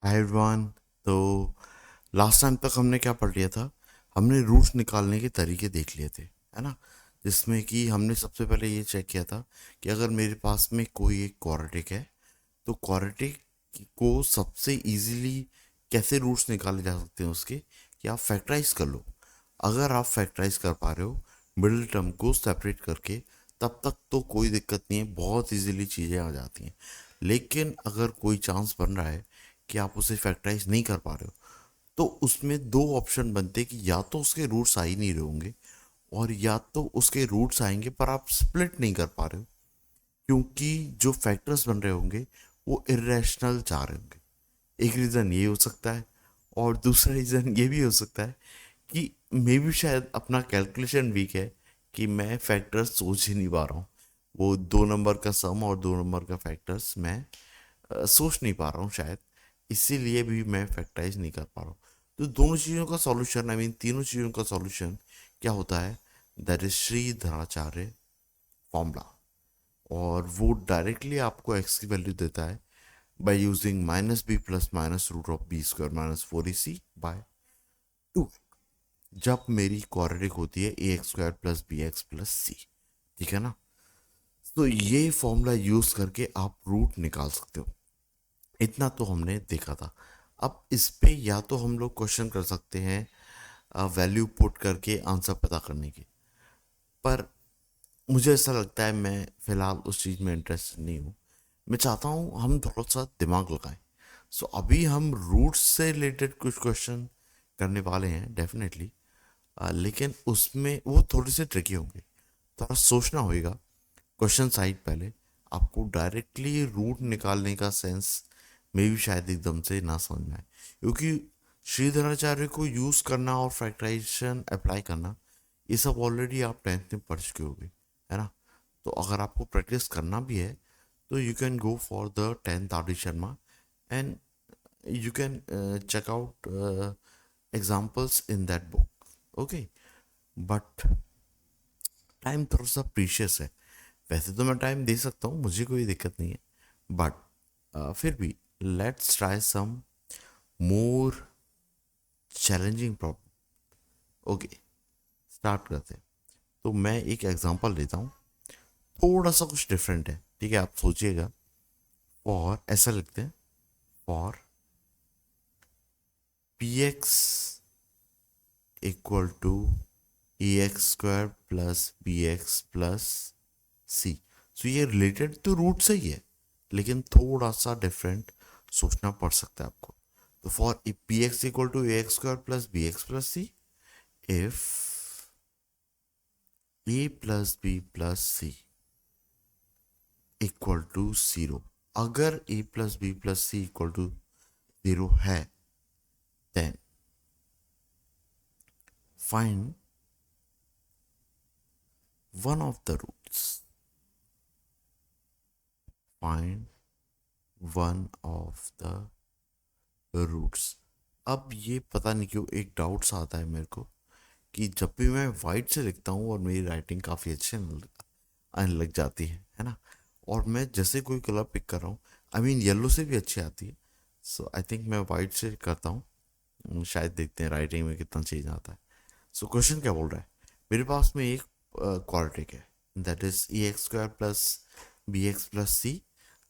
Hi everyone. तो last time तक हमने क्या पढ़ लिया था? हमने रूट्स निकालने के तरीके देख लिए थे, है ना? जिसमें कि हमने सबसे पहले ये चेक किया था कि अगर मेरे पास में कोई एक क्वाड्रेटिक है तो क्वाड्रेटिक को सबसे इजीली कैसे रूट्स निकाले जा सकते हैं उसके, कि आप फैक्टराइज कर लो। अगर आप फैक्टराइज कर पा रहे हो मिडिल टर्म को सेपरेट करके, तब तक तो कोई दिक्कत नहीं है, बहुत इजीली चीज़ें आ जाती हैं। लेकिन अगर कोई चांस बन रहा है कि आप उसे फैक्टराइज नहीं कर पा रहे हो, तो उसमें दो ऑप्शन बनते हैं कि या तो उसके रूट्स आ ही नहीं रहे होंगे, और या तो उसके रूट्स आएंगे पर आप स्प्लिट नहीं कर पा रहे हो, क्योंकि जो फैक्टर्स बन रहे होंगे वो इरेशनल जा रहे होंगे। एक रीज़न ये हो सकता है, और दूसरा रीज़न ये भी हो सकता है कि मे भी शायद अपना कैलकुलेशन वीक है, कि मैं फैक्टर्स सोच ही नहीं पा रहा हूँ। वो दो नंबर का सम और दो नंबर का फैक्टर्स मैं सोच नहीं पा रहा हूँ शायद, इसीलिए भी मैं फैक्टराइज नहीं कर पा रहा हूँ। तो दोनों चीज़ों का सॉल्यूशन, आई मीन तीनों चीज़ों का सॉल्यूशन क्या होता है? That is Shridharacharya formula. और वो डायरेक्टली आपको एक्स की वैल्यू देता है by using minus b plus minus root of b square minus four a c by two, जब मेरी क्वाड्रेटिक होती है a x square plus b x plus c. ठीक है ना? तो ये फॉर्मूला यूज करके आप रूट निकाल सकते हो। इतना तो हमने देखा था। अब इस पे या तो हम लोग क्वेश्चन कर सकते हैं वैल्यू पुट करके आंसर पता करने की, पर मुझे ऐसा लगता है मैं फ़िलहाल उस चीज़ में इंटरेस्ट नहीं हूँ। मैं चाहता हूँ हम थोड़ा सा दिमाग लगाएं। सो अभी हम रूट्स से रिलेटेड कुछ क्वेश्चन करने वाले हैं डेफिनेटली, लेकिन उसमें वो थोड़े से ट्रिकी होंगे, थोड़ा सोचना होगा। क्वेश्चन साइड पहले, आपको डायरेक्टली रूट निकालने का सेंस में भी शायद एकदम से ना समझ में आए, क्योंकि श्रीधराचार्य को यूज़ करना और फैक्टराइजेशन अप्लाई करना, ये सब ऑलरेडी आप टेंथ में पढ़ चुके होगे, है ना? तो अगर आपको प्रैक्टिस करना भी है तो you can go for the tenth R D Sharma, and you can check out examples in that book. Okay, but time थोड़ा सा प्रीशियस है। वैसे तो मैं टाइम दे सकता हूँ, मुझे कोई दिक्कत नहीं है, बट फिर भी let's try some more challenging problem. Okay, start करते हैं। तो मैं एक एग्जांपल लेता हूँ, थोड़ा सा कुछ डिफरेंट है, ठीक है? आप सोचिएगा। और ऐसा लिखते हैं, for p x equal to a x square plus b x plus c. So ये रिलेटेड तो रूट से ही है, लेकिन थोड़ा सा डिफरेंट सोचना पड़ सकता है आपको। तो for p x equal to a x square plus b x plus c, if a plus b plus c equal to zero, अगर a plus b plus c equal to zero है, then find one of the roots, find one of the roots. अब ये पता नहीं क्यों एक doubt सा आता है मेरे को, कि जब भी मैं वाइट से लिखता हूँ और मेरी राइटिंग काफ़ी अच्छी आने लग जाती है ना? और मैं जैसे कोई कलर पिक कर रहा हूँ, आई मीन येलो से भी अच्छी आती है। सो आई थिंक मैं वाइट से करता हूँ। शायद देखते हैं राइटिंग में कितना चेंज आता है। सो क्वेश्चन क्या बोल रहा है? मेरे पास में एक क्वाड्रेटिक है, that is a x square plus b x plus c,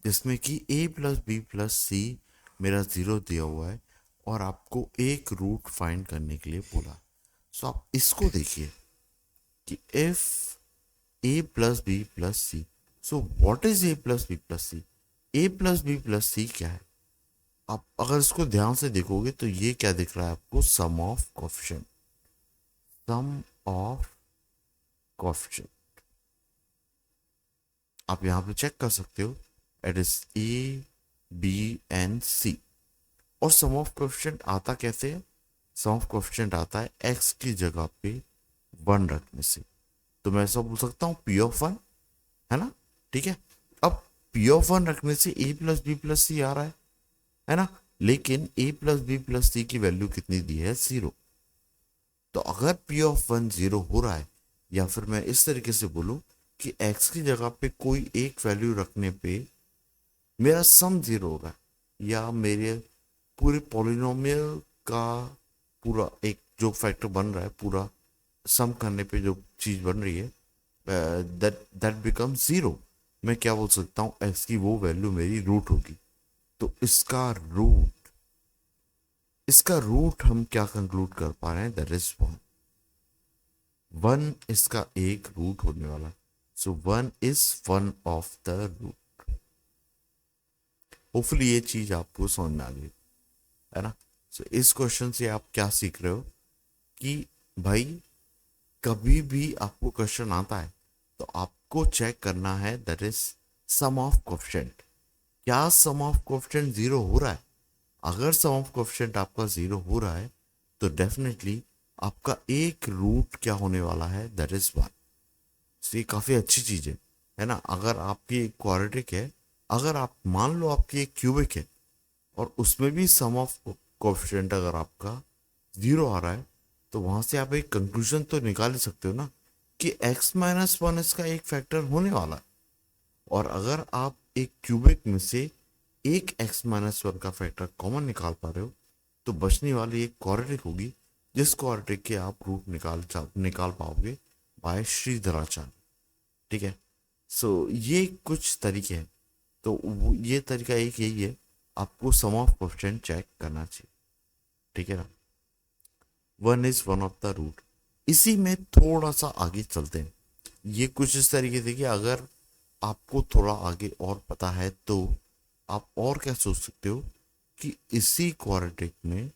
जिसमें कि a plus b plus c मेरा ज़ीरो दिया हुआ है, और आपको एक रूट फाइंड करने के लिए बोला। सो आप इसको देखिए कि if a plus b plus c, so what is a plus b plus c? A plus b plus c क्या है? आप अगर इसको ध्यान से देखोगे तो ये क्या दिख रहा है आपको? Sum of coefficient, sum of coefficient. आप यहाँ पे चेक कर सकते हो, it is a b and c. और सम ऑफ कोफिशिएंट आता कैसे है? सम ऑफ कोफिशिएंट आता है एक्स की जगह पे वन रखने से। तो मैं ऐसा बोल सकता हूँ पी ऑफ वन, है ना? ठीक है। अब पी ऑफ वन रखने से ए प्लस बी प्लस सी आ रहा है ना? लेकिन ए प्लस बी प्लस सी की वैल्यू कितनी दी है? जीरो। तो अगर पी ऑफ वन जीरो हो रहा है, या फिर मैं इस तरीके से बोलूं कि एक्स की जगह पे कोई एक वैल्यू रखने पे मेरा सम जीरो होगा, या मेरे पूरे पॉलिनोमियल का पूरा एक जो फैक्टर बन रहा है, पूरा सम करने पे जो चीज बन रही है, दैट दैट बिकम जीरो। मैं क्या बोल सकता हूँ, एक्स की वो वैल्यू मेरी रूट होगी। तो इसका रूट हम क्या कंक्लूड कर पा रहे हैं, दैट इज वन। वन इसका एक रूट होने वाला, so one is one of the root. Hopefully ये चीज आपको समझ में आ गई है ना। सो इस क्वेश्चन से आप क्या सीख रहे हो कि भाई कभी भी आपको क्वेश्चन आता है तो आपको चेक करना है, that is sum of coefficient. क्या सम ऑफ कोएफिशिएंट जीरो हो रहा है? अगर सम ऑफ कोएफिशिएंट आपका जीरो हो रहा है तो डेफिनेटली आपका एक रूट क्या होने वाला है, दैट इज वन। तो ये काफी अच्छी चीज है ना। अगर आपकी एक क्वाड्रेटिक है, अगर आप मान लो आपकी एक क्यूबिक है और उसमें भी सम ऑफ कोएफिशिएंट अगर आपका जीरो आ रहा है, तो वहां से आप एक कंक्लूजन तो निकाल ही सकते हो ना कि x माइनस वन इसका एक फैक्टर होने वाला है। और अगर आप एक क्यूबिक में से एक x माइनस वन का फैक्टर कॉमन निकाल पा रहे हो, तो बचने वाली एक क्वाड्रेटिक होगी, जिस क्वाड्रेटिक के आप रूट निकाल पाओगे बाय श्रीधराचार्य। ठीक है। सो ये कुछ तरीके हैं। तो ये तरीका एक यही है, आपको सम ऑफ कोएफिशिएंट चेक करना चाहिए। ठीक है ना। One is one of the root. इसी में थोड़ा सा आगे चलते हैं। ये कुछ इस तरीके से कि अगर आपको थोड़ा आगे और पता है तो आप और क्या सोच सकते हो कि इसी क्वाड्रेटिक में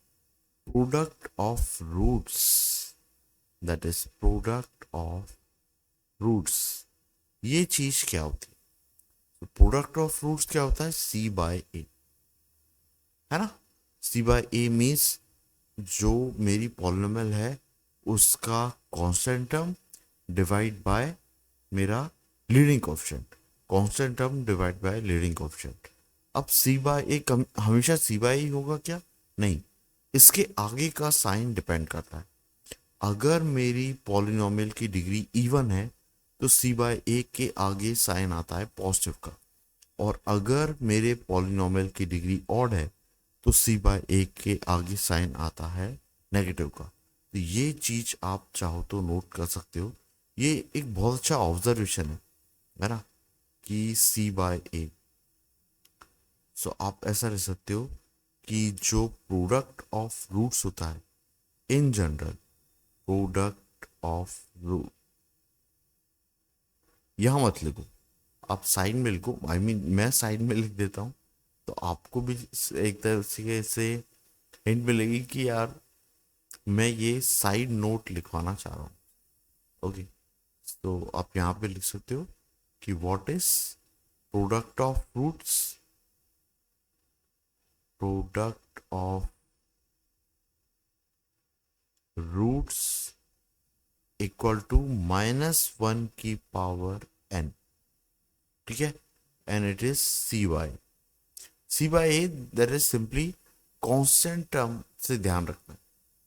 product of roots, that is product of roots, ये चीज क्या होती है? तो प्रोडक्ट ऑफ रूट्स क्या होता है, सी बाय ए, है ना। सी बाय ए मीन्स जो मेरी पॉलिनोमियल है उसका कांस्टेंट टर्म डिवाइड बाय मेरा leading coefficient, constant term divide by leading coefficient. अब सी बाय ए हमेशा सी बाय ही होगा क्या? नहीं, इसके आगे का साइन डिपेंड करता है। अगर मेरी पॉलिनोमियल की डिग्री इवन है तो सी बाय ए के आगे साइन आता है पॉजिटिव का। और अगर मेरे पॉलिनोमियल की डिग्री ऑड है तो सी बाय ए के आगे साइन आता है नेगेटिव का। तो ये चीज आप चाहो तो नोट कर सकते हो। ये एक बहुत अच्छा ऑब्जर्वेशन है ना, कि सी बाय ए। सो आप ऐसा लिख सकते हो कि जो प्रोडक्ट ऑफ रूट्स होता है in general, product of root, यहां मत लिखो, आप साइड में लिखो। आई मीन मैं साइड में लिख देता हूं तो आपको भी एक तरह से हिंट मिलेगी कि यार मैं ये साइड नोट लिखवाना चाह रहा हूँ। ओके, तो आप यहाँ पे लिख सकते हो कि what is product of roots, product of roots equal to -1 की पावर n। ठीक है, and it is c by a that is simply constant term से ध्यान रखना।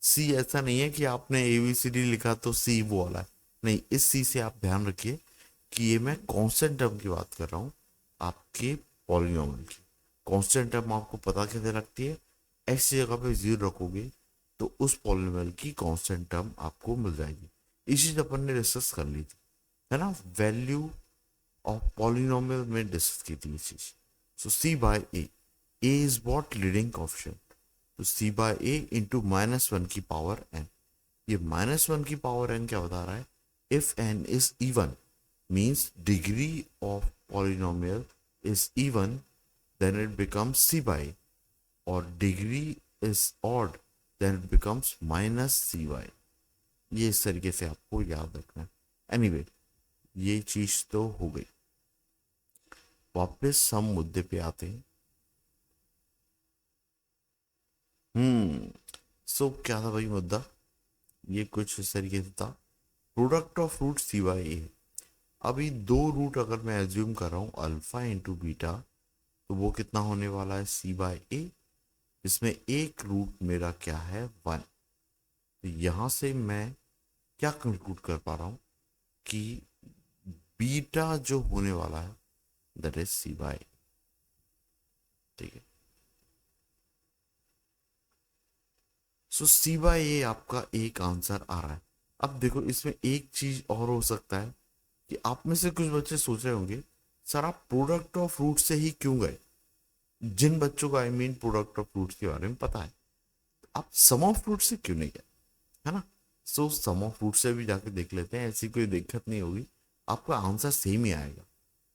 सी ऐसा नहीं है कि आपने ABCD लिखा तो सी वो वाला है, नहीं, इस सी से आप ध्यान रखिए कि ये मैं कांस्टेंट टर्म की बात कर रहा हूँ, आपके पॉलिनोमियल की। कांस्टेंट टर्म आपको पता कैसे लगती है, एक्स की जगह पे जीरो रखोगे तो उस पॉलिनोमियल की कांस्टेंट टर्म आपको मिल जाएगी। इसी चीज अपन ने डिस्कस कर ली थी, है ना, वैल्यू ऑफ पॉलिनोमियल में डिस्कस की थी ये चीज। So c by a, a is what, leading coefficient. तो सी बाय ए इंटू -1 की पावर n। ये -1 की पावर n क्या बता रहा है, if n is even means degree of polynomial is even, then it becomes c by, और degree is odd then it becomes -cy। ये इस तरीके से आपको याद रखना है। एनीवे ये चीज तो हो गई। वापस हम मुद्दे पे आते हैं। सो क्या था भाई मुद्दा, ये कुछ इस तरीके से था, product of root c by a. अभी दो रूट अगर मैं एज्यूम कर रहा हूँ अल्फा इंटू बीटा, तो वो कितना होने वाला है, सी बाय ए, इसमें एक रूट मेरा क्या है, वन। तो यहां से मैं क्या कंक्लूड कर पा रहा हूं कि बीटा जो होने वाला है दैट इज सी बाय। ठीक है, सो सी बाय ए आपका एक आंसर आ रहा है। अब देखो इसमें एक चीज और हो सकता है कि आप में से कुछ बच्चे सोच रहे होंगे, सर आप प्रोडक्ट ऑफ फ्रूट से ही क्यों गए? जिन बच्चों को प्रोडक्ट ऑफ फ्रूट्स के बारे में पता है, आप सम ऑफ फ्रूट से क्यों नहीं गए, है ना? सो सम ऑफ फ्रूट से भी जाके देख लेते हैं, ऐसी कोई दिक्कत नहीं होगी, आपका आंसर सेम ही आएगा,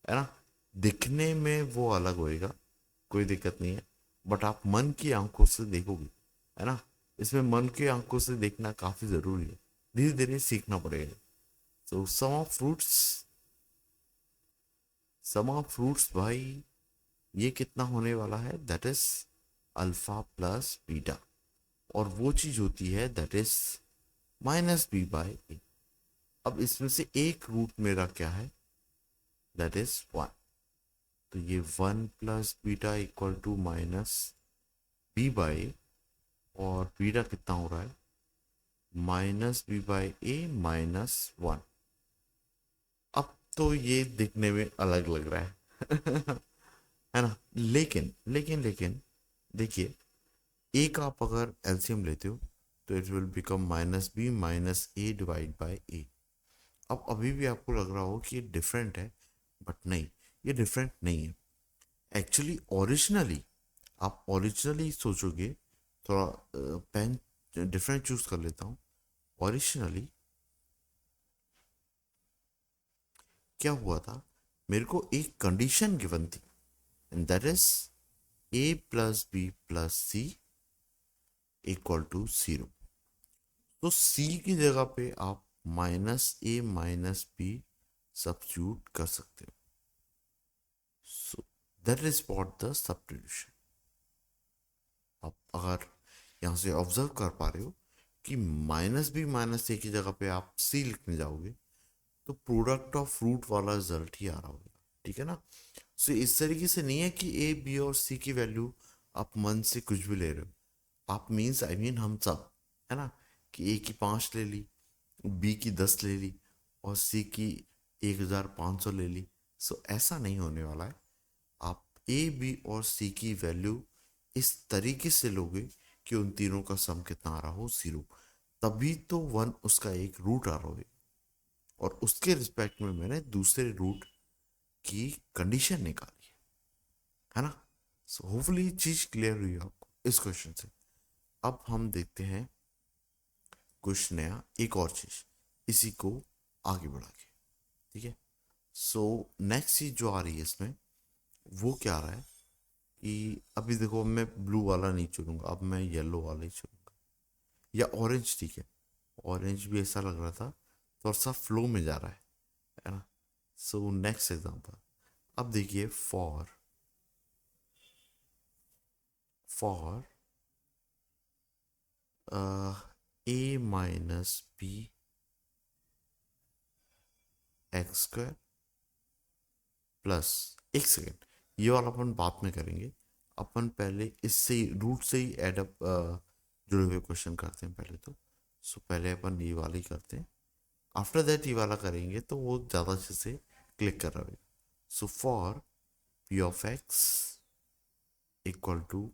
है ना? दिखने में वो अलग होएगा, कोई दिक्कत नहीं है, बट आप मन की आंखों से देखोगे, है ना? इसमें मन की आंखों से देखना काफी जरूरी है, धीरे धीरे सीखना पड़ेगा। सो सम ऑफ फ्रूट्स भाई, ये कितना होने वाला है? That is alpha plus beta, और वो चीज होती है that is minus b by a. अब इसमें से एक रूट मेरा क्या है? That is one. तो ये one plus beta equal to minus b by, और बीटा कितना हो रहा है? Minus b by a minus one. अब तो ये दिखने में अलग लग रहा है है ना? लेकिन लेकिन लेकिन देखिए, ए का आप अगर एलसीएम लेते हो तो it will become minus b minus a divide by a. अब अभी भी आपको लग रहा हो कि ये डिफरेंट है, बट नहीं, ये डिफरेंट नहीं है। एक्चुअली ओरिजिनली, आप ओरिजिनली सोचोगे, थोड़ा पेन डिफरेंट चूज कर लेता हूँ। ओरिजिनली क्या हुआ था, मेरे को एक कंडीशन गिवन थी, and that is a plus b plus c equal to zero. तो सी की जगह पे आप माइनस ए माइनस बी सब्स्टिट्यूट कर सकते हो। So that is what the substitution. आप अगर यहाँ से ऑब्जर्व कर पा रहे हो कि माइनस बी माइनस ए की जगह पे आप सी लिखने जाओगे तो प्रोडक्ट ऑफ फ्रूट वाला रिजल्ट ही आ रहा होगा, ठीक है ना? सो इस तरीके से नहीं है कि ए बी और सी की वैल्यू आप मन से कुछ भी ले रहे हो। आप मीन्स हम सब, है ना, कि ए की 5 ले ली, बी की 10 ले ली, और सी की 1500 ले ली। सो ऐसा नहीं होने वाला है। आप ए बी और सी की वैल्यू इस तरीके से लोगे कि उन तीनों का सम कितना आ रहा हो? जीरो। तभी तो वन उसका एक रूट आ रहा है, और उसके रिस्पेक्ट में मैंने दूसरे रूट की कंडीशन निकाली है ना? सो होपफुली चीज क्लियर हुई आपको इस क्वेश्चन से। अब हम देखते हैं कुछ नया, एक और चीज इसी को आगे बढ़ा के, ठीक है? सो नेक्स्ट चीज जो आ रही है इसमें, वो क्या आ रहा है कि अभी देखो, मैं ब्लू वाला नहीं चुनूंगा, अब मैं येलो वाला ही चुनूंगा, या ऑरेंज, ठीक है? ऑरेंज भी ऐसा लग रहा था, थोड़ा सा फ्लो में जा रहा है ना? सो नेक्स्ट एग्जांपल, अब देखिए, for for a minus b x square plus, एक सेकेंड, ये वाला अपन बाद में करेंगे। अपन पहले इससे रूट से ही एडअप जुड़े हुए क्वेश्चन करते हैं पहले तो। सो पहले अपन ये वाला ही करते हैं, आफ्टर दैट ये वाला करेंगे तो वो ज़्यादा अच्छे से क्लिक कर रहा है। So for p of x equal to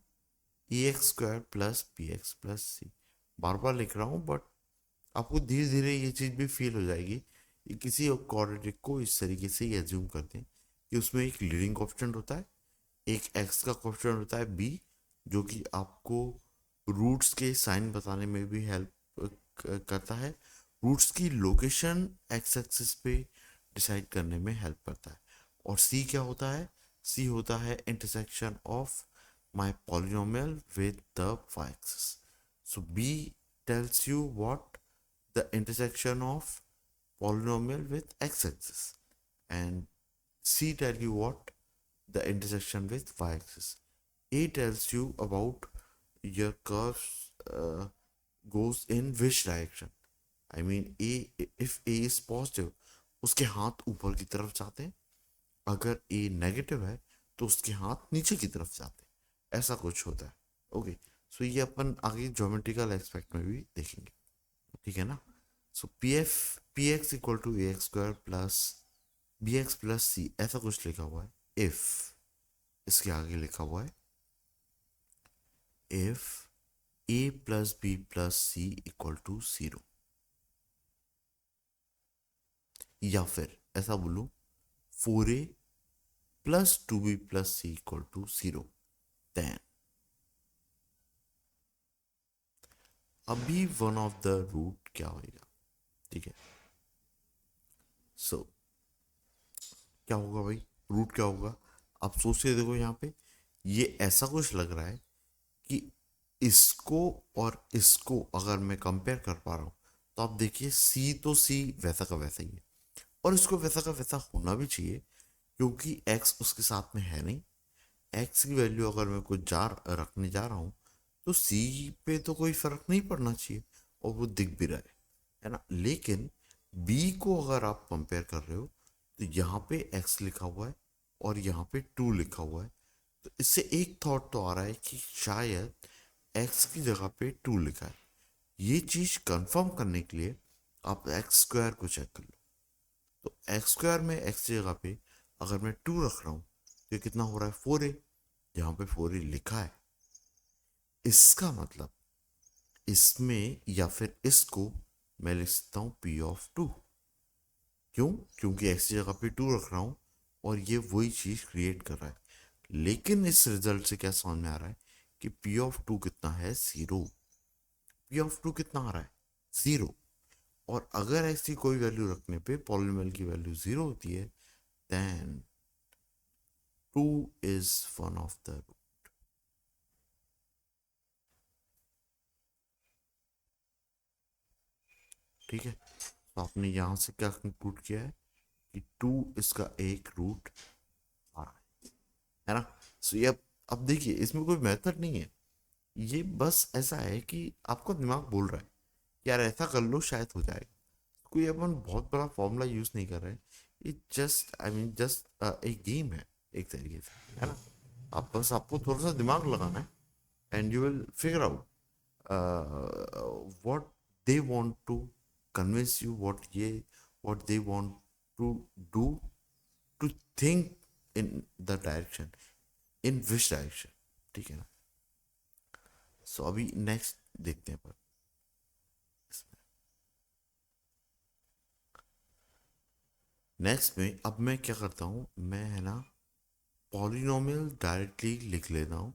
e x square plus p x plus c. बार बार लिख रहा हूँ, बट आपको धीरे धीरे ये चीज़ भी फील हो जाएगी कि किसी क्वाड्रेटिक को इस तरीके से ही एज्यूम करते हैं कि उसमें एक लीडिंग कोएफिशिएंट होता है, एक एक्स का कोएफिशिएंट होता है बी, जो कि आपको रूट्स के साइन बताने में भी हेल्प करता है, रूट्स की लोकेशन एक्स एक्सिस पे डिसाइड करने में हेल्प करता है। और सी क्या होता है? सी होता है intersection of my polynomial with the y axis. So b tells you what the intersection of polynomial with x-axis, and C tell you what the intersection with y-axis. A tells you about your curve uh, goes in which direction. A, if A is positive, उसके हाथ ऊपर की तरफ जाते हैं, अगर A negative है तो उसके हाथ नीचे की तरफ जाते हैं, ऐसा कुछ होता है। ओके, सो ये अपन आगे ज्योमेट्रिकल एस्पेक्ट में भी देखेंगे, ठीक है ना? So p x equal to a x square plus b x plus c, ऐसा कुछ लिखा हुआ है। इफ इसके आगे लिखा हुआ है, if a plus b plus c equal to 0, या फिर ऐसा बोलूं 4a plus 2b plus c equal to 0, then अभी वन ऑफ द रूट क्या होगा, ठीक है। सो क्या होगा भाई, रूट क्या होगा, आप सोचते देखो यहाँ पे ये ऐसा कुछ लग रहा है कि इसको और इसको अगर मैं कंपेयर कर पा रहा हूँ, तो आप देखिए सी तो सी वैसा का वैसा ही है, और इसको वैसा का वैसा होना भी चाहिए, क्योंकि एक्स उसके साथ में है नहीं। एक्स की वैल्यू अगर मैं कुछ रखने जा रहा हूँ, तो सी पे तो कोई फर्क नहीं पड़ना चाहिए, और वो दिख भी रहा है ना। लेकिन बी को अगर आप कंपेयर कर रहे हो, तो यहाँ पे एक्स लिखा हुआ है और यहाँ पे 2 लिखा हुआ है, तो इससे एक थॉट तो आ रहा है कि शायद एक्स की जगह पे 2 लिखा है। ये चीज कंफर्म करने के लिए आप एक्स स्क्वायर को चेक कर लो। तो एक्स स्क्वायर में एक्स की जगह पे अगर मैं 2 रख रहा हूँ, तो ये कितना हो रहा है, 4a, यहाँ पे 4a लिखा है। इसका मतलब इसमें या फिर इसको मैं लिख सकता हूँ p(2). क्यों, क्योंकि एक्स की जगह पे 2 रख रहा हूँ और ये वही चीज क्रिएट कर रहा है। लेकिन इस रिजल्ट से क्या समझ में आ रहा है कि p(2) कितना है, 0। p(2) कितना आ रहा है, 0। और अगर ऐसी कोई वैल्यू रखने पे पॉलिनोमियल की वैल्यू 0 होती है, then 2 is one of the root. ठीक है, तो आपने यहां से क्या कंक्लूड किया है कि 2 इसका एक रूट आ रहा है ना। सो ये अब देखिए इसमें कोई मेथड नहीं है, ये बस ऐसा है कि आपको दिमाग बोल रहा है कि यार ऐसा कर लो शायद हो जाएगा। कोई अपन बहुत बड़ा फॉर्मूला यूज नहीं कर रहे हैं, ये जस्ट आई मीन जस्ट एक गेम है एक तरीके से, है ना। आप बस आपको थोड़ा सा दिमाग लगाना है, and you will figure out what they want to convince you, what they want to do, to think in the direction, in which direction, ठीक है ना। सो अभी नेक्स्ट देखते हैं पर नेक्स्ट में अब मैं क्या करता हूँ, मैं है ना पॉलिनोमियल डायरेक्टली लिख लेता हूँ,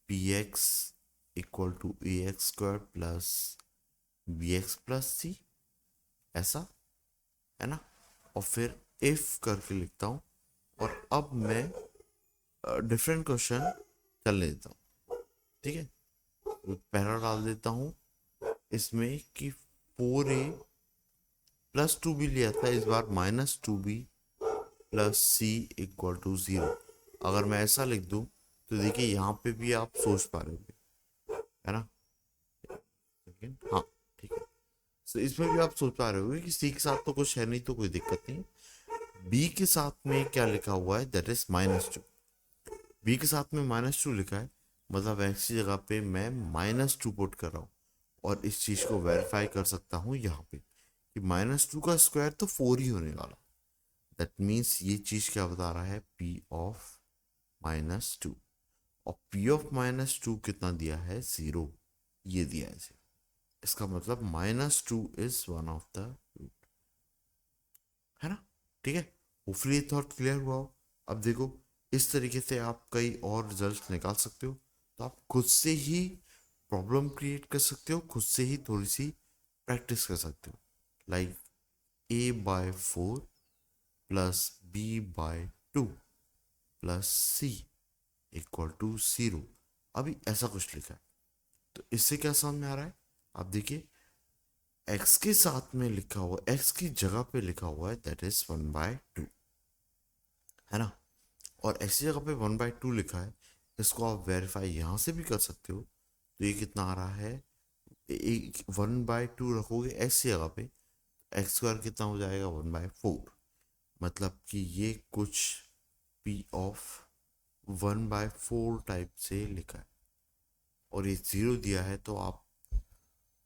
p x equal to a x square plus b x plus c, ऐसा है ना। और फिर इफ करके लिखता हूँ, और अब मैं डिफरेंट क्वेश्चन चलने देता हूँ, ठीक है। तो पहला डाल देता हूँ इसमें कि 4a प्लस 2b लिया था, इस बार -2b plus c equal to 0। अगर मैं ऐसा लिख दूँ, तो देखिए यहाँ पे भी आप सोच पा रहे होंगे, है ना। लेकिन हाँ, ठीक है। तो इसमें भी आप सोच पा रहे होंगे कि सी के साथ तो कुछ है नहीं, तो कोई दिक्कत नहीं। बी के साथ में क्या लिखा हुआ है, दैट इज -2। बी के साथ में -2 लिखा है, मतलब एक्स की जगह पे मैं -2 पुट कर रहा हूँ, और इस चीज को वेरीफाई कर सकता हूँ यहाँ पे कि -2 का स्क्वायर तो 4 ही होने वाला। दैट मीन्स ये चीज क्या बता रहा है, p ऑफ -2, और p ऑफ -2 कितना दिया है, 0, ये दिया है 0। इसका मतलब -2 is one of the root, है ना। ठीक है, होपफुली थॉट क्लियर हुआ हो। अब देखो इस तरीके से आप कई और रिजल्ट निकाल सकते हो, तो आप खुद से ही प्रॉब्लम क्रिएट कर सकते हो, खुद से ही थोड़ी सी प्रैक्टिस कर सकते हो। Like a/4 plus b/2 plus c equal to 0। अभी ऐसा कुछ लिखा है, तो इससे क्या समझ में आ रहा है, आप देखिए x के साथ में लिखा हुआ, x की जगह पे लिखा हुआ है दैट इज 1/2, है ना। और x की जगह पे 1/2 लिखा है, इसको आप वेरीफाई यहाँ से भी कर सकते हो। तो ये कितना आ रहा है, 1/2 रखोगे x की जगह पे, एक्स स्क्वायर कितना हो जाएगा, 1/4। मतलब कि ये कुछ p ऑफ 1/4 टाइप से लिखा है, और ये 0 दिया है, तो आप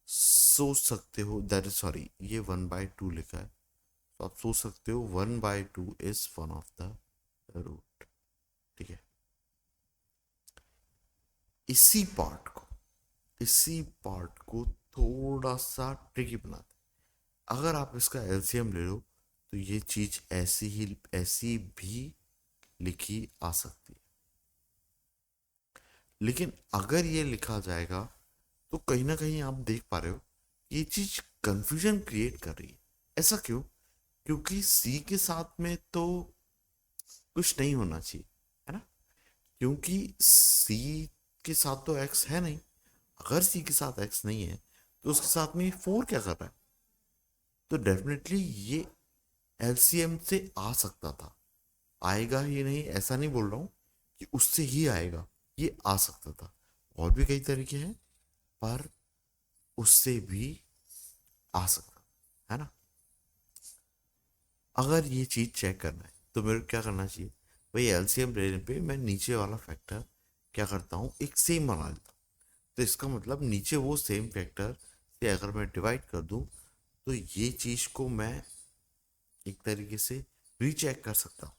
सोच सकते हो दैट इज सॉरी, ये 1/2 लिखा है, तो आप सोच सकते हो 1/2 is one of the root, ठीक है। इसी पार्ट को इसी पार्ट को थोड़ा सा ट्रिकी बनाते हैं। अगर आप इसका एलसीएम ले लो तो ये चीज ऐसी भी लिखी आ सकती है, लेकिन अगर ये लिखा जाएगा तो कहीं ना कहीं आप देख पा रहे हो ये चीज कंफ्यूजन क्रिएट कर रही है। ऐसा क्यों? क्योंकि सी के साथ में तो कुछ नहीं होना चाहिए, है ना? क्योंकि सी के साथ तो एक्स है नहीं। अगर सी के साथ एक्स नहीं है तो उसके साथ में फोर क्या कर रहा है? तो डेफिनेटली ये एलसीएम से आ सकता था। आएगा ही नहीं ऐसा नहीं बोल रहा हूँ कि उससे ही आएगा, ये आ सकता था। और भी कई तरीके हैं, पर उससे भी आ सकता, है ना? अगर ये चीज चेक करना है तो मेरे को क्या करना चाहिए भाई? एलसीएम लेने पे मैं नीचे वाला फैक्टर क्या करता हूँ, एक सेम बना लेता हूँ। तो इसका मतलब नीचे वो सेम फैक्टर से अगर मैं डिवाइड कर दूं तो ये चीज को मैं एक तरीके से रीचेक कर सकता हूँ।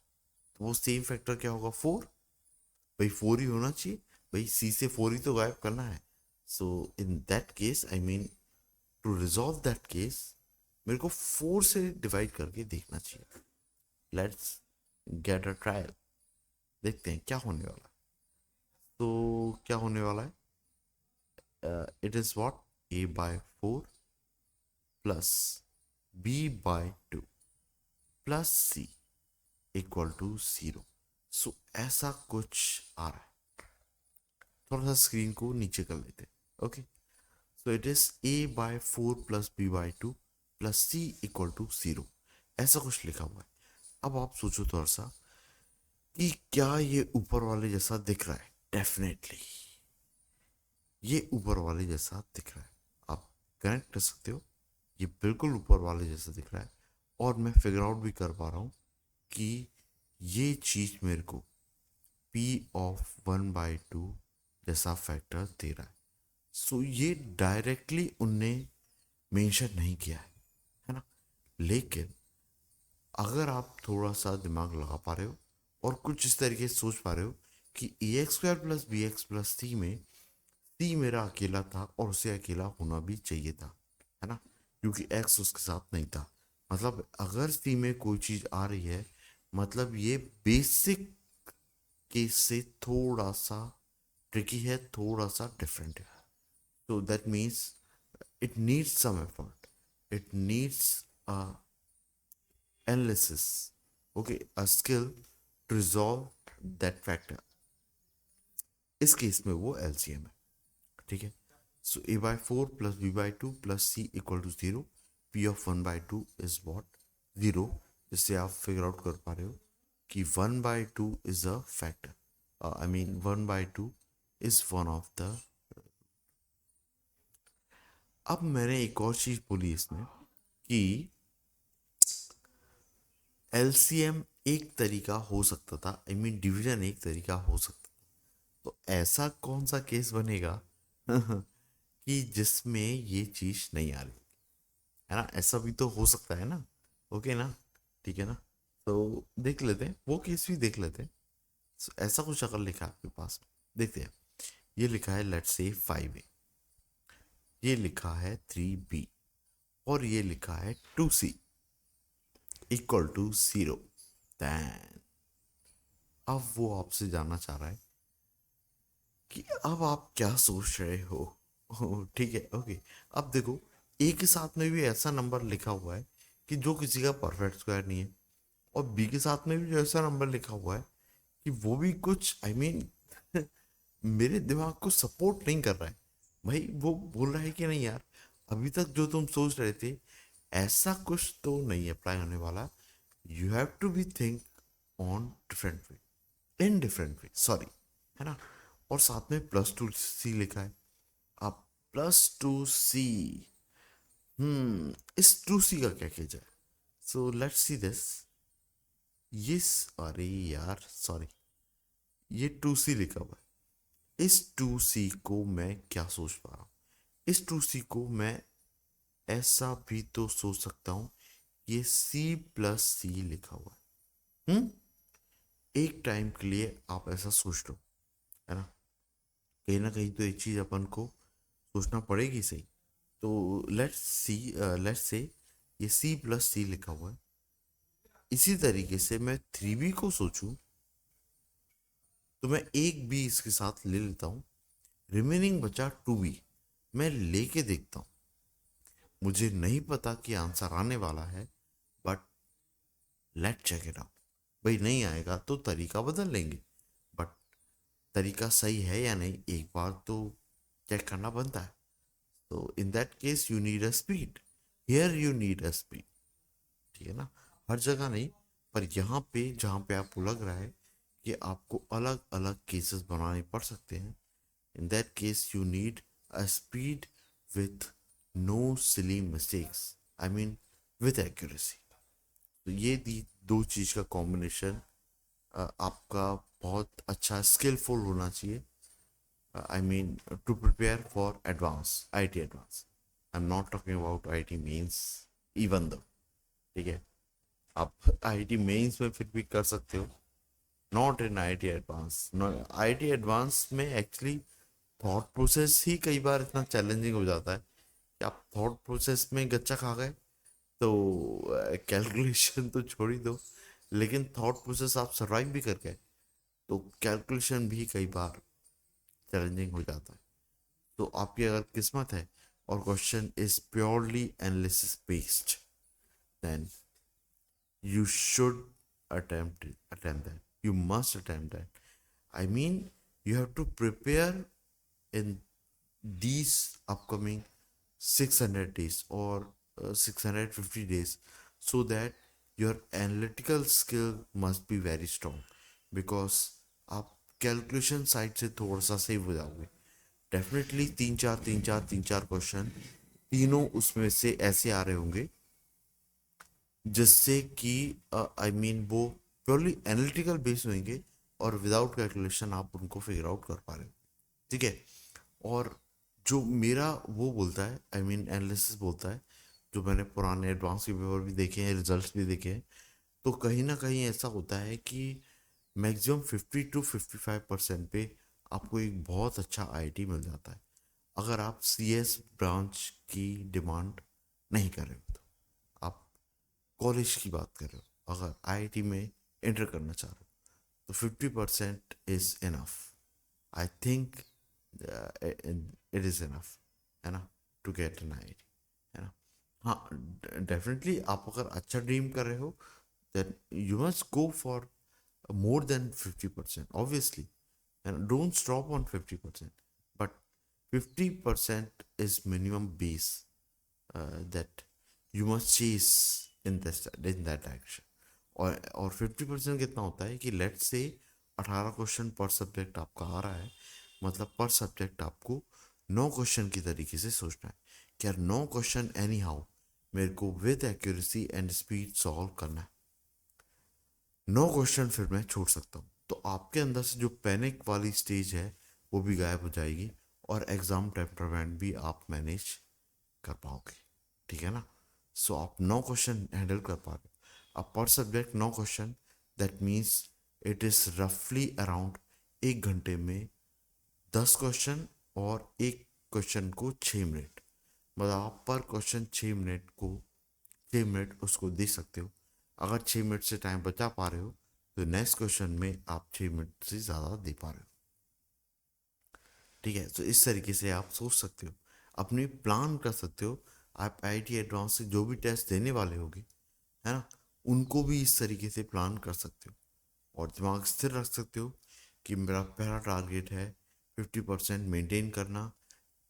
तो वो सेम फैक्टर क्या होगा? फोर। भाई फोर ही होना चाहिए, भाई सी से फोर ही तो गायब करना है। So in that case I mean to resolve that case मेरे को फोर से डिवाइड करके देखना चाहिए। Let's get a trial. देखते हैं क्या होने वाला है। तो क्या होने वाला है? It is what? A by four plus b by two plus c equal to zero. So ऐसा कुछ आ रहा है। थोड़ा सा स्क्रीन को नीचे कर लेते हैं। Okay, so it is a by four plus b by two plus c equal to zero. ऐसा कुछ लिखा हुआ है। अब आप सोचो थोड़ा सा कि क्या ये ऊपर वाले जैसा दिख रहा है? डेफिनेटली ये ऊपर वाले जैसा दिख रहा है। आप कनेक्ट कर सकते हो, ये बिल्कुल ऊपर वाले जैसा दिख रहा है। और मैं फिगर आउट भी कर पा रहा हूँ कि ये चीज मेरे को P of one by two जैसा फैक्टर दे रहा है। सो ये डायरेक्टली उनने मेंशन नहीं किया है ना? लेकिन अगर आप थोड़ा सा दिमाग लगा पा रहे हो और कुछ इस तरीके से सोच पा रहे हो कि a x square plus b x plus c में सी मेरा अकेला था और उसे अकेला होना भी चाहिए था, है ना? क्योंकि एक्स उसके साथ नहीं था। मतलब अगर सी में कोई चीज आ रही है, मतलब ये बेसिक केस से थोड़ा सा ट्रिकी है, थोड़ा सा डिफरेंट है। so that means it needs some effort, it needs a analysis, okay, a skill to resolve that factor। इस केस में वो एलसीएम है, ठीक है? So a by four plus b by two plus c equal to zero. P of one by two is what? Zero. जिससे आप figure out कर पा रहे हो कि one by two is a factor. I mean one by two is one of the. अब मैंने एक और चीज बोली इसमें कि एलसीएम एक तरीका हो सकता था, आई मीन डिवीजन एक तरीका हो सकता था। तो ऐसा कौन सा केस बनेगा कि जिसमें ये चीज नहीं आ रही, है ना? ऐसा भी तो हो सकता है ना? ओके ना? ठीक है ना? तो देख लेते हैं, वो केस भी देख लेते हैं। So, ऐसा कुछ अगर लिखा है आपके पास में, देखते हैं। ये लिखा है लेट्स से 5A, ये लिखा है 3B, और ये लिखा है 2C equal to zero. Then अब वो आपसे जानना चाह रहा है कि अब आप क्या सोच रहे हो। ठीक है, ओके। अब देखो, ए के साथ में भी ऐसा नंबर लिखा हुआ है कि जो किसी का परफेक्ट स्क्वायर नहीं है, और बी के साथ में भी जो ऐसा नंबर लिखा हुआ है कि वो भी कुछ आई मीन मेरे दिमाग को सपोर्ट नहीं कर रहा है। भाई वो बोल रहा है कि नहीं यार, अभी तक जो तुम सोच रहे थे ऐसा कुछ तो नहीं अप्लाई होने वाला। You have to be think on different way, in different way, sorry, है ना? और साथ में प्लस टू सी लिखा है। अब प्लस टू सी, इस टू सी का क्या किया जाए? So let's see this. Yes, अरे यार सॉरी, ये टू सी लिखा हुआ है। इस टू सी को मैं क्या सोच पा रहा हूँ? इस टू सी को मैं ऐसा भी तो सोच सकता हूँ, ये सी प्लस सी लिखा हुआ है। एक टाइम के लिए आप ऐसा सोच लो, है ना? कहीं ना कहीं तो एक चीज अपन को सोचना पड़ेगी सही। तो लेट्स से ये सी प्लस सी लिखा हुआ है। इसी तरीके से मैं थ्री बी को सोचूं तो मैं एक बी इसके साथ ले लेता हूँ। रिमेनिंग बचा टू बी। मैं लेके देखता हूँ। मुझे नहीं पता कि आंसर आने वाला है, but let check it out. भाई नहीं आएगा तो तरीका बदल लेंगे, बट तरीका सही है या नहीं एक बार तो चेक करना बनता है। तो इन that case you need a speed. Here you need a speed. ठीक है ना। हर जगह नहीं, पर यहाँ पे जहाँ पे आपको लग रहा है कि आपको अलग अलग केसेस बनाने पड़ सकते हैं, in that case you need a speed with no silly mistakes, I mean with accuracy. तो ये दी दो चीज का कॉम्बिनेशन आपका बहुत अच्छा स्किलफुल होना चाहिए। I mean to prepare for advance I T advance. I am not talking about I T mains even though. ठीक है। आप आई टी मेन्स में फिर भी कर सकते हो, not in I T advance. I T advance में एक्चुअली थॉट प्रोसेस ही कई बार इतना चैलेंजिंग हो जाता है कि आप थॉट प्रोसेस में गच्चा खा गए तो कैलकुलेशन तो छोड़ ही दो, लेकिन थॉट प्रोसेस आप सर्वाइव भी कर गए तो कैलकुलेशन भी कई बार चैलेंजिंग हो जाता है। तो आपकी अगर किस्मत है और question is purely analysis based, then you should attempt that. You must attempt that. I mean, you have to prepare in these upcoming 600 days or 650 days, so that your analytical skill must be very strong, because आप calculation side से थोड़ा सा save हो जाओगे। Definitely तीन चार question तीनों उसमें से ऐसे आ रहे होंगे जिससे कि आई मीन वो प्योरली एनालिटिकल बेस्ड होंगे और विदाउट कैलकुलेशन आप उनको फिगर आउट कर पा रहे हो। ठीक है। और जो मेरा वो बोलता है, आई मीन एनालिसिस बोलता है, जो मैंने पुराने एडवांस के पेपर भी देखे हैं, रिजल्ट्स भी देखे हैं, तो कहीं ना कहीं ऐसा होता है कि मैक्सिमम 50 to 55% पे आपको एक बहुत अच्छा आईआईटी मिल जाता है, अगर आप सीएस ब्रांच की डिमांड नहीं कर रहे हो तो। आप कॉलेज की बात कर रहे हो, अगर आईआईटी में एंटर करना चाह रहे हो तो 50% is enough. I think it is enough, है ना, टू गेट एन आईआईटी, है ना। हाँ, डेफिनेटली आप अगर अच्छा ड्रीम कर रहे हो then you must go for more than 50%, obviously, and don't stop on 50%, but 50% is minimum base that you must chase in that direction। और 50% कितना होता है कि लेट से 18 क्वेश्चन पर सब्जेक्ट आपका आ रहा है, मतलब पर सब्जेक्ट आपको 9 क्वेश्चन की तरीके से सोचना है कि यार 9 क्वेश्चन एनी हाउ मेरे को with accuracy and speed solve करना है। 9 क्वेश्चन फिर मैं छोड़ सकता हूँ, तो आपके अंदर से जो पैनिक वाली स्टेज है वो भी गायब हो जाएगी और एग्जाम टेम्परामेंट भी आप मैनेज कर पाओगे। ठीक है ना। सो आप 9 क्वेश्चन हैंडल कर पा रहे हो। अब पर subject 9 question, that means it is रफली अराउंड एक घंटे में 10 क्वेश्चन, और एक क्वेश्चन को 6 मिनट, मतलब आप पर क्वेश्चन 6 मिनट को 6 मिनट उसको दे सकते हो। अगर 6 मिनट से टाइम बचा पा रहे हो तो नेक्स्ट क्वेश्चन में आप 6 मिनट से ज़्यादा दे पा रहे हो। ठीक है। तो इस तरीके से आप सोच सकते हो, अपनी प्लान कर सकते हो। आप आईआईटी एडवांस से जो भी टेस्ट देने वाले होगे, है ना, उनको भी इस तरीके से प्लान कर सकते हो और दिमाग स्थिर रख सकते हो कि मेरा पहला टारगेट है 50% मेंटेन करना,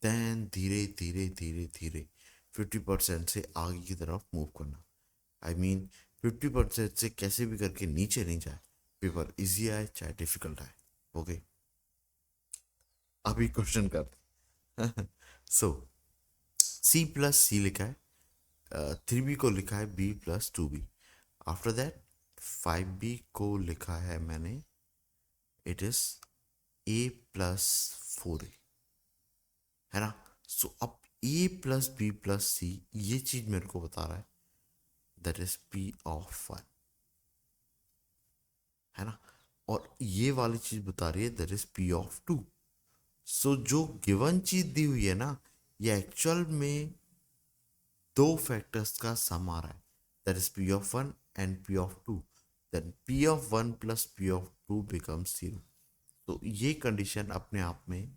दैन धीरे धीरे धीरे धीरे 50% से आगे की तरफ मूव करना। आई मीन 50% से कैसे भी करके नीचे नहीं जाए, पेपर इजी आए चाहे डिफिकल्ट आए। ओके, अभी क्वेश्चन कर। सो सी प्लस सी लिखा है, थ्री बी को लिखा है b plus two b. After that 5B को लिखा है मैंने, it is a plus 4A, है ना। सो अब ए प्लस बी प्लस सी ये चीज मेरे को बता रहा है दैट इज पी ऑफ 1, है ना, और ये वाली चीज बता रही है दैट इज पी ऑफ 2। सो जो गिवन चीज दी हुई है ना, ये एक्चुअल में दो फैक्टर्स का सम आ रहा है, that is p of one and p of two, then p of one plus p of two becomes zero. तो ये कंडीशन अपने आप में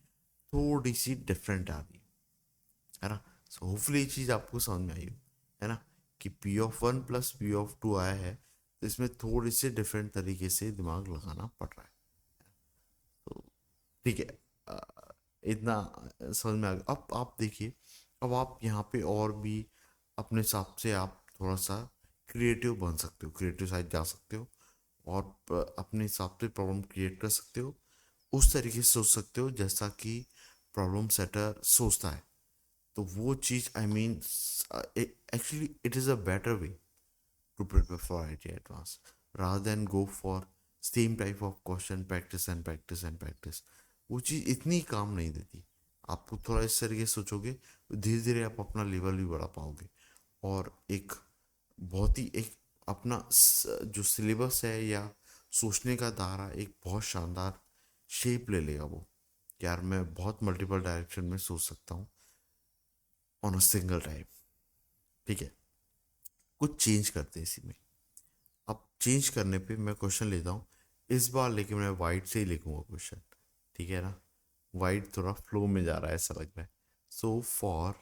थोड़ी सी डिफरेंट आ रही है ना। सो होपफुली ये चीज़ आपको समझ में आई हो, है ना, कि p of one plus p of two आया है, तो इसमें थोड़ी सी डिफरेंट तरीके से दिमाग लगाना पड़ रहा है। तो ठीक है, अ, इतना समझ में आ गया। अब आप देखिए, अब आप यहाँ पे और भी अपने हिसाब से आप थोड़ा सा क्रिएटिव बन सकते हो, क्रिएटिव साइड जा सकते हो, और अपने हिसाब से प्रॉब्लम क्रिएट कर सकते हो, उस तरीके से सोच सकते हो जैसा कि प्रॉब्लम सेटर सोचता है। तो वो चीज़ I mean actually it is a better way to prepare for IIT Advanced rather than go for same type of question practice and practice and practice। वो चीज़ इतनी काम नहीं देती। आपको थोड़ा इस तरीके से सोचोगे, धीरे धीरे आप अपना लेवल भी बढ़ा पाओगे, और एक बहुत ही एक अपना जो सिलेबस है या सोचने का दायरा एक बहुत शानदार शेप ले लेगा वो। यार मैं बहुत मल्टीपल डायरेक्शन में सोच सकता हूँ ऑन अ सिंगल टाइम। ठीक है, कुछ चेंज करते हैं इसी में। अब चेंज करने पे मैं क्वेश्चन लेता हूँ इस बार, लेकिन मैं वाइट से ही लिखूंगा क्वेश्चन। ठीक है ना, वाइट थोड़ा फ्लो में जा रहा है ऐसा लग रहा है। So for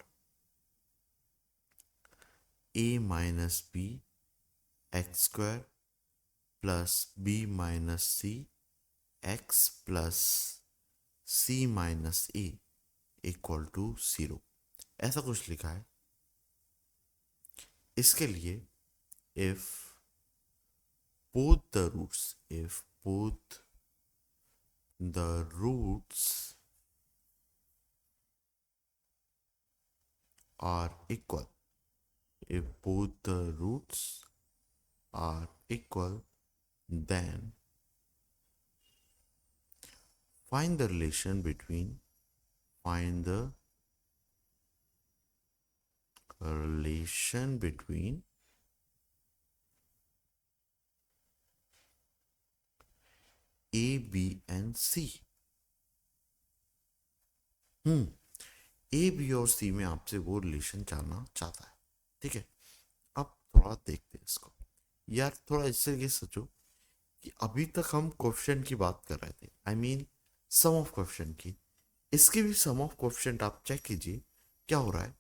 a minus b x square plus b minus c x plus c minus a equal to zero, ऐसा कुछ लिखा है। इसके लिए if both the roots, if both the roots are equal, if both the roots are equal, then find the relation between, find the relation between A, B and C। A b और c में आपसे वो relation जानना चाहता है। ठीक है, अब थोड़ा देखते हैं इसको। यार थोड़ा इस तरीके से सोचो कि अभी तक हम क्वेश्चन की बात कर रहे थे, I mean sum of question की। इसके भी सम ऑफ क्वेश्चन आप चेक कीजिए क्या हो रहा है।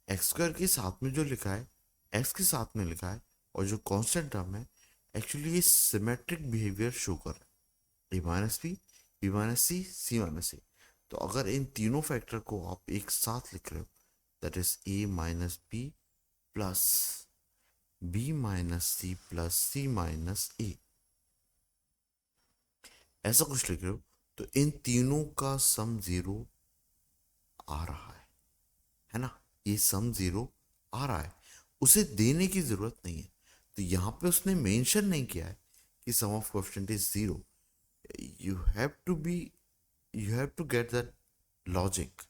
एक्स स्क्वायर के साथ में जो लिखा है, एक्स के साथ में लिखा है, और जो कांस्टेंट टर्म है, एक्चुअली ये सिमेट्रिक बिहेवियर शो कर रहा है। ए माइनस बी माइनस सी माइनस ए। तो अगर इन तीनों फैक्टर को आप एक साथ लिख रहे हो, that is a minus b plus b minus c plus c minus a, ऐसा कुछ लिख रहे हो, तो इन तीनों का सम जीरो आ रहा है ना। ये सम जीरो आ रहा है, उसे देने की जरूरत नहीं है। तो यहाँ पे उसने मेंशन नहीं किया है कि sum of coefficient is zero. You have to be, you have to get that logic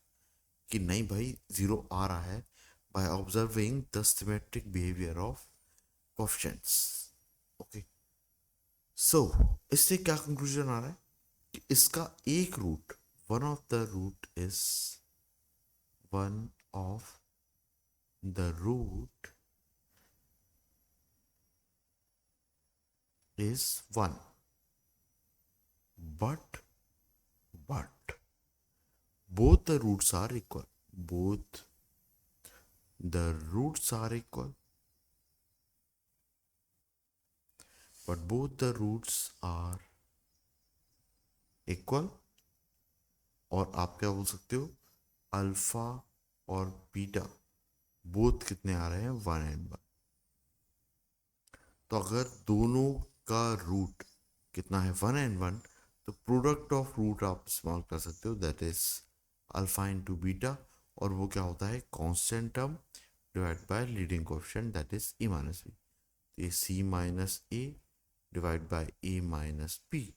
कि नहीं भाई जीरो आ रहा है by observing the symmetric behaviour of coefficients. Okay, so इससे क्या कंक्लूजन आ रहा है कि इसका एक root, one of the root is, one of the root is 1, but both the roots are equal, both the roots are equal, but both the roots are equal। और आप क्या बोल सकते हो, अल्फा और बीटा बोथ कितने आ रहे हैं, 1 and 1। तो अगर दोनों का रूट कितना है, 1 and 1, तो प्रोडक्ट ऑफ रूट आप इस्तेमाल कर सकते हो, that is alpha into beta, और वो क्या होता है, constant term divide by leading coefficient that is a minus b. ये c minus a divide by a minus b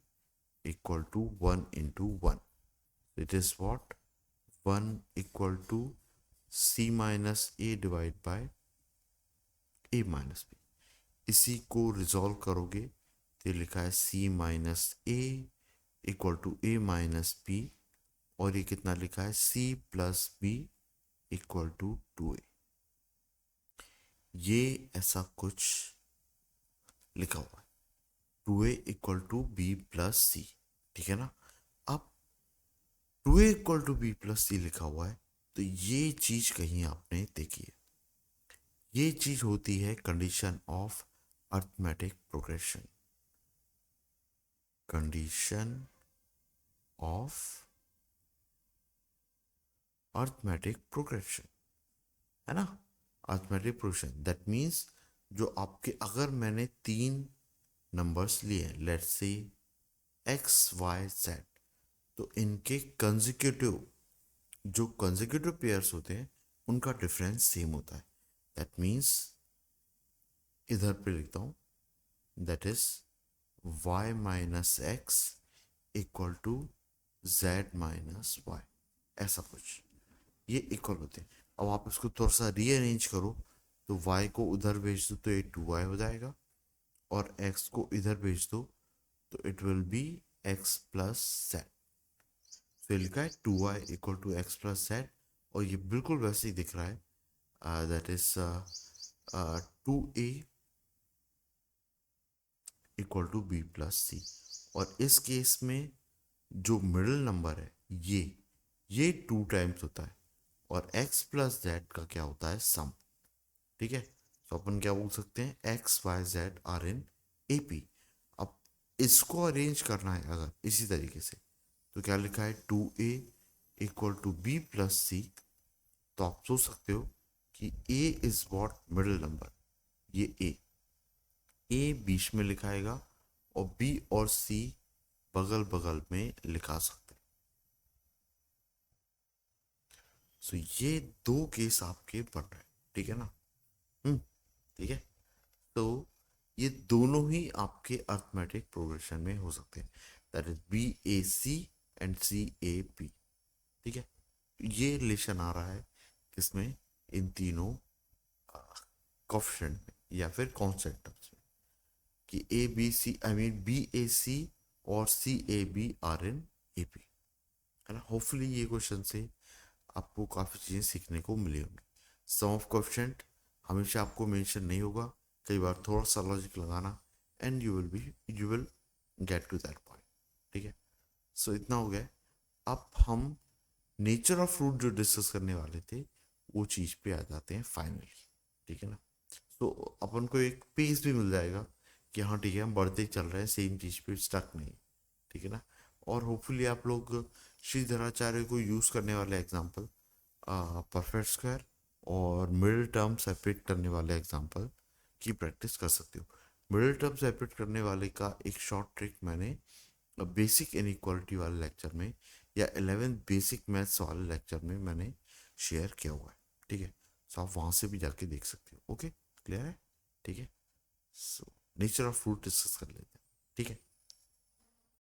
equal to 1 into 1। It is what, 1 = c minus a divide by a minus b. इसी को resolve करोगे तो लिखा है c minus a equal to a minus b, और ये कितना लिखा है, c plus b equal to 2a, ये ऐसा कुछ लिखा हुआ है। 2a equal to b plus c, ठीक है ना। अब 2a equal to b plus c लिखा हुआ है, तो ये चीज कहीं आपने देखी है। ये चीज होती है condition of arithmetic progression, condition of arithmetic progression, है ना। अर्थमेटिक प्रोग्रेशन दैट मीन्स जो आपके, अगर मैंने तीन नंबर्स लिए, let's say x y Z, तो इनके कंसेक्यूटिव, जो कंसेक्यूटिव पेयर्स होते हैं उनका डिफरेंस सेम होता है। दैट मीन्स इधर पे लिखता हूँ, that is y minus x equal to z minus y, ऐसा कुछ, ये इक्वल होते हैं। अब आप इसको थोड़ा सा रीअरेंज करो, तो y को उधर भेज दो तो ये 2y हो जाएगा, और x को इधर भेज दो तो it will be x plus z. तो ये लिखा है 2y equal to x plus z, और ये बिल्कुल वैसे ही दिख रहा है, that is 2a equal to b plus c. और इस केस में जो मिडिल नंबर है ये 2 टाइम्स होता है, और x प्लस जेड का क्या होता है, सम, ठीक है। तो अपन क्या बोल सकते हैं, x y z are in A P. अब इसको अरेंज करना है अगर इसी तरीके से, तो क्या लिखा है 2a equal to b plus c. तो आप सोच सकते हो कि a is what, middle number, ये a बीच में लिखाएगा और b और c बगल बगल में लिखा सकते हैं। सो ये दो केस आपके बन रहे हैं, ठीक है ना। ठीक है। तो ये दोनों ही आपके अर्थमेटिक प्रोग्रेशन में हो सकते हैं, that is b a c and c a p, ठीक है। ये रिलेशन आ रहा है किसमें, इन तीनों कोफिशिएंट में या फिर कांस्टेंट टर्म्स में, कि a b c, I mean b a c और c a b are in A p, है ना। होपफुली ये क्वेश्चन से आपको काफ़ी चीज़ें सीखने को मिली होंगी। सम ऑफ कोएफिशिएंट हमेशा आपको मेंशन नहीं होगा, कई बार थोड़ा सा लॉजिक लगाना, and you will get to that point, ठीक है। सो इतना हो गया। अब हम नेचर ऑफ फ्रूट जो डिस्कस करने वाले थे वो चीज़ पे आ जाते हैं फाइनली, ठीक है ना। तो अपन को एक पेस भी मिल जाएगा कि हाँ ठीक है, हम बढ़ते ही चल रहे हैं, सेम चीज़ पे स्टक नहीं, ठीक है ना। और होपफुली आप लोग श्रीधराचार्य को यूज़ करने वाले एग्जाम्पल, परफेक्ट स्क्वायर और मिडिल टर्म सेपरेट करने वाले एग्जाम्पल की प्रैक्टिस कर सकते हो। मिडिल टर्म सेपरेट करने वाले का एक शॉर्ट ट्रिक मैंने बेसिक इनइक्वालिटी वाले लेक्चर में या 11th बेसिक मैथ्स वाले लेक्चर में मैंने शेयर किया हुआ है, ठीक है। सो आप वहाँ से भी जाके देख सकते हो। ओके, क्लियर है, ठीक है। So nature of fruit discuss कर लेते हैं, ठीक है।